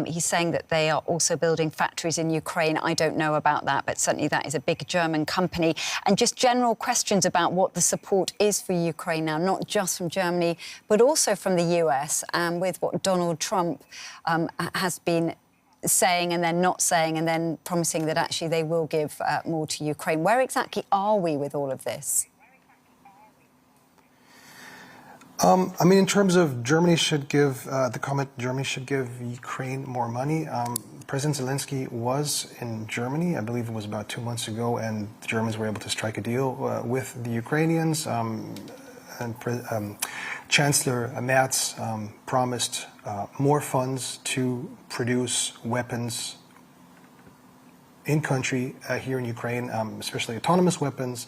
B: He's saying that they are also building factories in Ukraine. I don't know about that, but certainly that is a big German company. And just general questions about what the support is for Ukraine now, not just from Germany, but also from the US, and with what Donald Trump has been saying and then not saying and then promising that actually they will give more to Ukraine. Where exactly are we with all of this?
D: I mean, in terms of Germany should give, the comment Germany should give Ukraine more money. President Zelensky was in Germany, I believe it was about 2 months ago, and the Germans were able to strike a deal with the Ukrainians. And Chancellor Merz promised more funds to produce weapons in country here in Ukraine, especially autonomous weapons,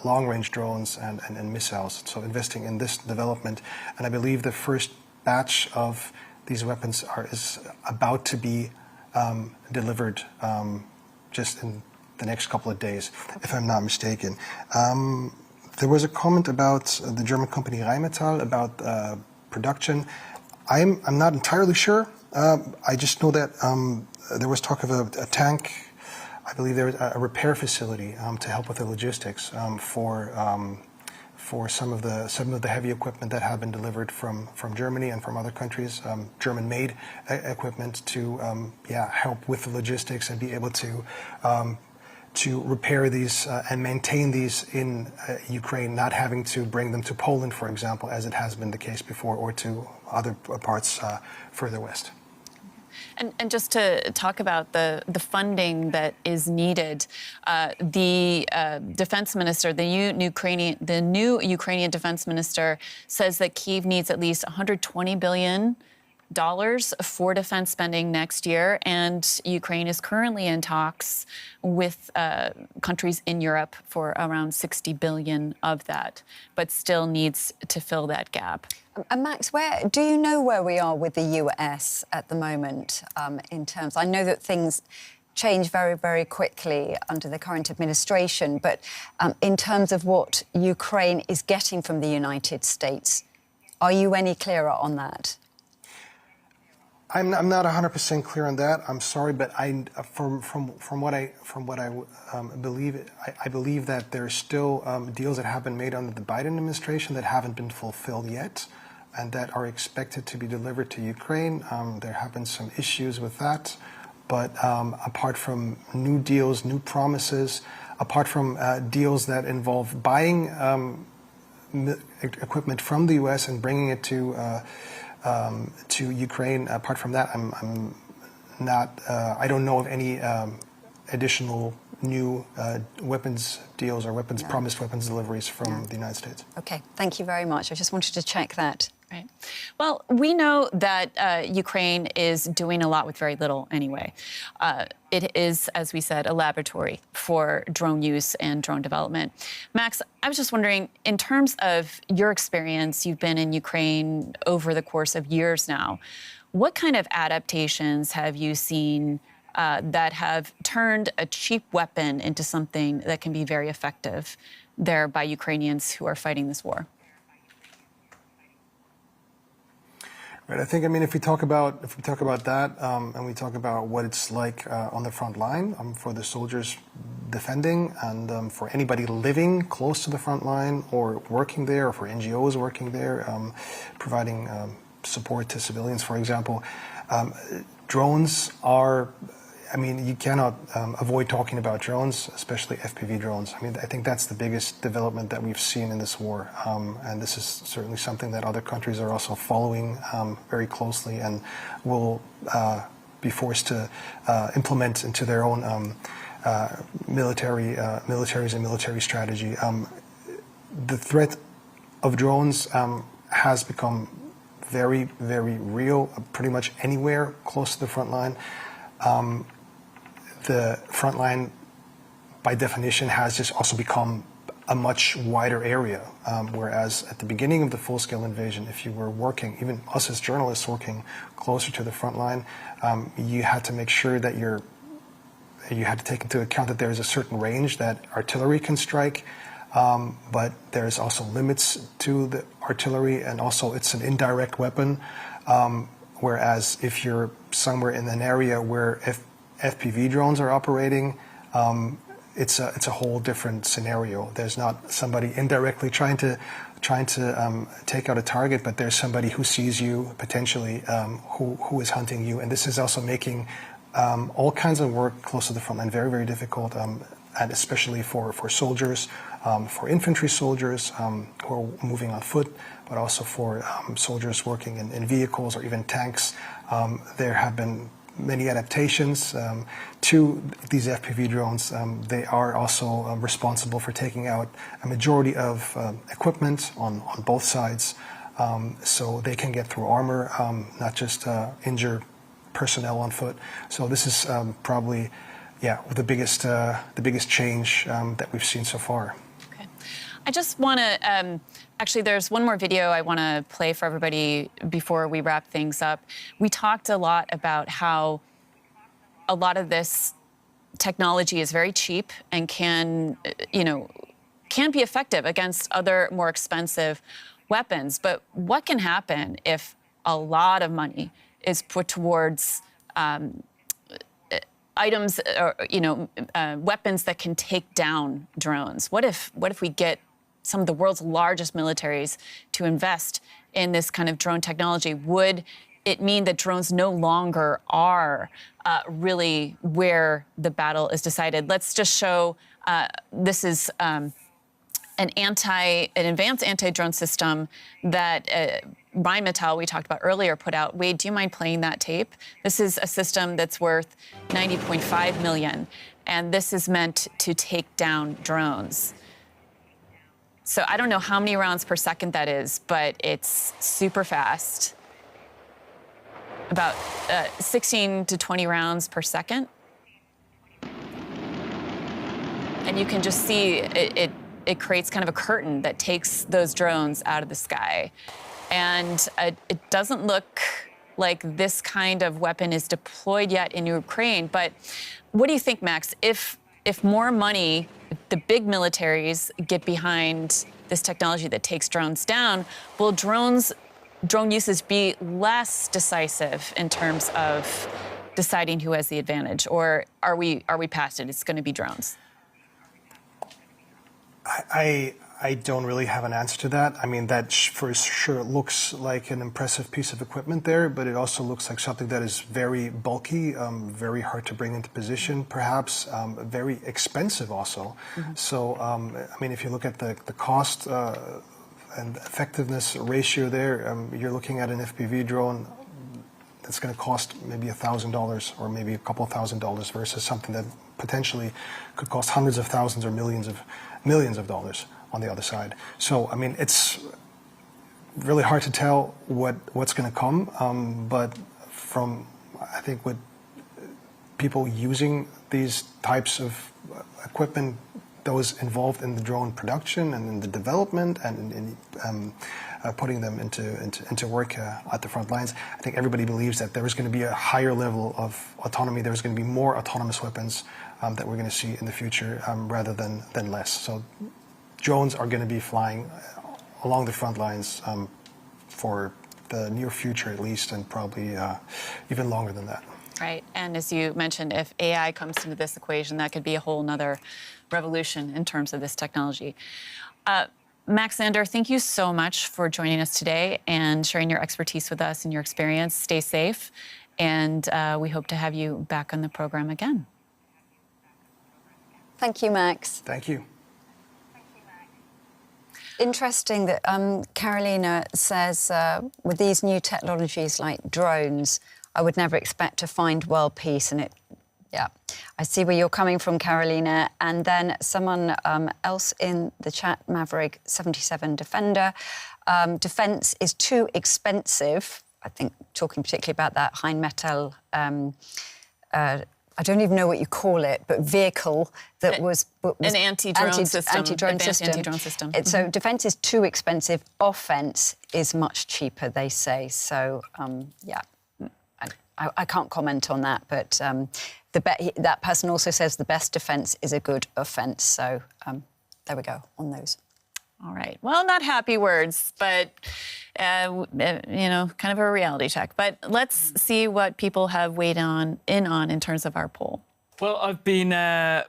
D: long-range drones and missiles. So investing in this development. And I believe the first batch of these weapons is about to be delivered just in the next couple of days, if I'm not mistaken. There was a comment about the German company Rheinmetall about production. I'm not entirely sure. I just know that there was talk of a tank. I believe there was a repair facility to help with the logistics for some of the heavy equipment that have been delivered from Germany and from other countries, German-made equipment to help with the logistics and be able to repair these and maintain these in Ukraine, not having to bring them to Poland, for example, as it has been the case before, or to other parts further west.
A: And just to talk about the funding that is needed, the defense minister, the new Ukrainian defense minister, says that Kyiv needs at least $120 billion for defense spending next year, and Ukraine is currently in talks with countries in Europe for around $60 billion of that, but still needs to fill that gap.
B: And Max, do you know where we are with the US at the moment in terms? I know that things change very, very quickly under the current administration, but in terms of what Ukraine is getting from the United States, are you any clearer on that?
D: I'm not 100% clear on that. I'm sorry, but from what I believe, I believe that there's still deals that have been made under the Biden administration that haven't been fulfilled yet, and that are expected to be delivered to Ukraine. There have been some issues with that, but apart from new deals, new promises, apart from deals that involve buying equipment from the U.S. and bringing it to Ukraine. Apart from that, I'm not. I don't know of any additional new weapons deals or promised weapons deliveries from the United States.
B: Okay, thank you very much. I just wanted to check that.
A: Right. Well, we know that Ukraine is doing a lot with very little anyway. It is, as we said, a laboratory for drone use and drone development. Max, I was just wondering, in terms of your experience, you've been in Ukraine over the course of years now. What kind of adaptations have you seen that have turned a cheap weapon into something that can be very effective there by Ukrainians who are fighting this war?
D: Right. I think, I mean, if we talk about that, and we talk about what it's like on the front line for the soldiers defending, and for anybody living close to the front line or working there, or for NGOs working there, providing support to civilians, for example, drones are. I mean, you cannot avoid talking about drones, especially FPV drones. I mean, I think that's the biggest development that we've seen in this war. And this is certainly something that other countries are also following very closely and will be forced to implement into their own militaries and military strategy. The threat of drones has become very, very real, pretty much anywhere close to the front line. The front line, by definition, has just also become a much wider area, whereas at the beginning of the full-scale invasion, if you were working, even us as journalists working closer to the front line, you had to make sure that you had to take into account that there is a certain range that artillery can strike, but there's also limits to the artillery, and also it's an indirect weapon. Whereas if you're somewhere in an area where FPV drones are operating, it's a whole different scenario. There's not somebody indirectly trying to take out a target, but there's somebody who sees you potentially, who is hunting you, and this is also making all kinds of work close to the front line very, very difficult, and especially for soldiers, for infantry soldiers who are moving on foot, but also for soldiers working in vehicles or even tanks. There have been many adaptations to these FPV drones. They are also responsible for taking out a majority of equipment on both sides, so they can get through armor, not just injure personnel on foot. So this is probably, the biggest change that we've seen so far.
A: Okay. I just want to, actually, there's one more video I want to play for everybody before we wrap things up. We talked a lot about how a lot of this technology is very cheap and can be effective against other more expensive weapons. But what can happen if a lot of money is put towards items or weapons that can take down drones? What if we get some of the world's largest militaries to invest in this kind of drone technology? Would it mean that drones no longer are really where the battle is decided? Let's just show, this is an advanced anti-drone system that Rheinmetall, we talked about earlier, put out. Wade, do you mind playing that tape? This is a system that's worth $90.5 million, and this is meant to take down drones. So I don't know how many rounds per second that is, but it's super fast. About 16 to 20 rounds per second. And you can just see it creates kind of a curtain that takes those drones out of the sky. And it doesn't look like this kind of weapon is deployed yet in Ukraine. But what do you think, Max? If more money, the big militaries get behind this technology that takes drones down, will drone uses be less decisive in terms of deciding who has the advantage? Or are we past it? It's going to be drones.
D: I don't really have an answer to that. I mean, that for sure looks like an impressive piece of equipment there, but it also looks like something that is very bulky, very hard to bring into position, perhaps very expensive also. Mm-hmm. So, I mean, if you look at the cost and effectiveness ratio there, you're looking at an FPV drone that's going to cost maybe $1,000 or maybe a couple of $1,000s versus something that potentially could cost hundreds of thousands or millions of dollars on the other side. So, I mean, it's really hard to tell what's going to come, but from, I think, what people using these types of equipment, those involved in the drone production and in the development and in putting them into work at the front lines, I think everybody believes that there is going to be a higher level of autonomy. There's going to be more autonomous weapons that we're going to see in the future rather than less. So drones are going to be flying along the front lines for the near future at least, and probably even longer than that.
A: Right, and as you mentioned, if AI comes into this equation, that could be a whole nother revolution in terms of this technology. Max Zander, thank you so much for joining us today and sharing your expertise with us and your experience. Stay safe, and we hope to have you back on the program again.
B: Thank you, Max.
D: Thank you.
B: Interesting that Carolina says with these new technologies like drones, I would never expect to find world peace. And yeah, I see where you're coming from, Carolina. And then someone else in the chat, Maverick77 Defender, defence is too expensive. I think talking particularly about that Heinmetall, I don't even know what you call it, but vehicle that was
A: an anti-drone system.
B: Anti-drone system. So defence is too expensive. Offence is much cheaper, they say. So, yeah, I can't comment on that. But that person also says the best defence is a good offence. So there we go on those.
A: All right. Well, not happy words, but, you know, kind of a reality check. But let's see what people have weighed in terms of our poll.
C: Well, I've been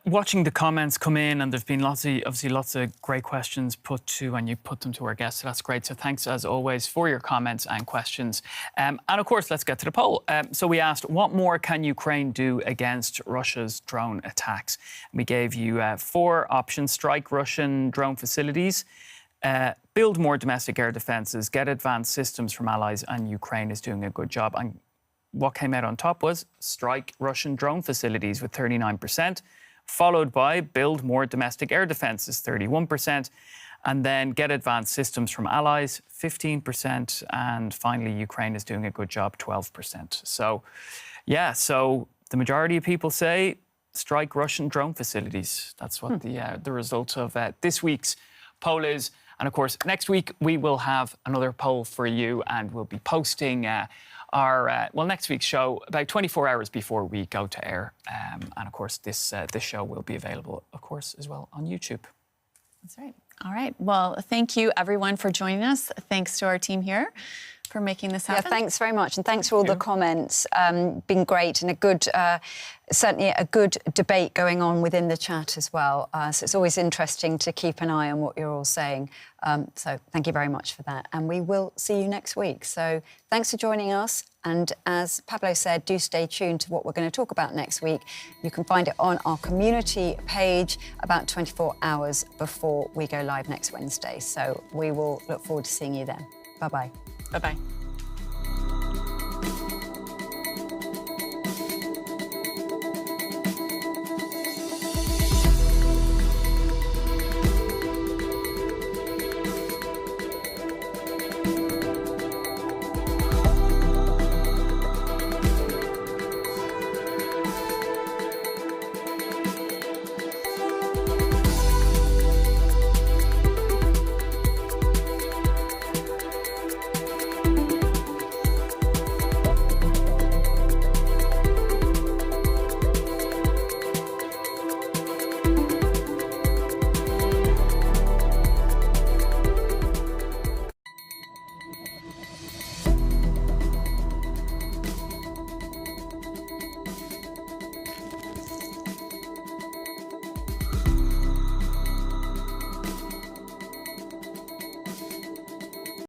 C: watching the comments come in, and there's been obviously lots of great questions put to, and you put them to our guests, so that's great. So thanks, as always, for your comments and questions. And, of course, let's get to the poll. So we asked, what more can Ukraine do against Russia's drone attacks? We gave you 4 options: strike Russian drone facilities, build more domestic air defences, get advanced systems from allies, and Ukraine is doing a good job. And what came out on top was strike Russian drone facilities with 39%, followed by build more domestic air defences, 31%, and then get advanced systems from allies, 15%, and finally Ukraine is doing a good job, 12%. So, yeah, so the majority of people say strike Russian drone facilities. That's what the result of this week's poll is. And, of course, next week we will have another poll for you, and we'll be posting next week's show about 24 hours before we go to air. And, of course, this show will be available, of course, as well on YouTube.
A: That's right. All right. Well, thank you, everyone, for joining us. Thanks to our team here for making this happen.
B: Yeah, thanks very much. And thanks for all the comments. Been great, and certainly a good debate going on within the chat as well. So it's always interesting to keep an eye on what you're all saying. So thank you very much for that. And we will see you next week. So thanks for joining us. And as Pablo said, do stay tuned to what we're going to talk about next week. You can find it on our community page about 24 hours before we go live next Wednesday. So we will look forward to seeing you then. Bye-bye.
A: Bye-bye.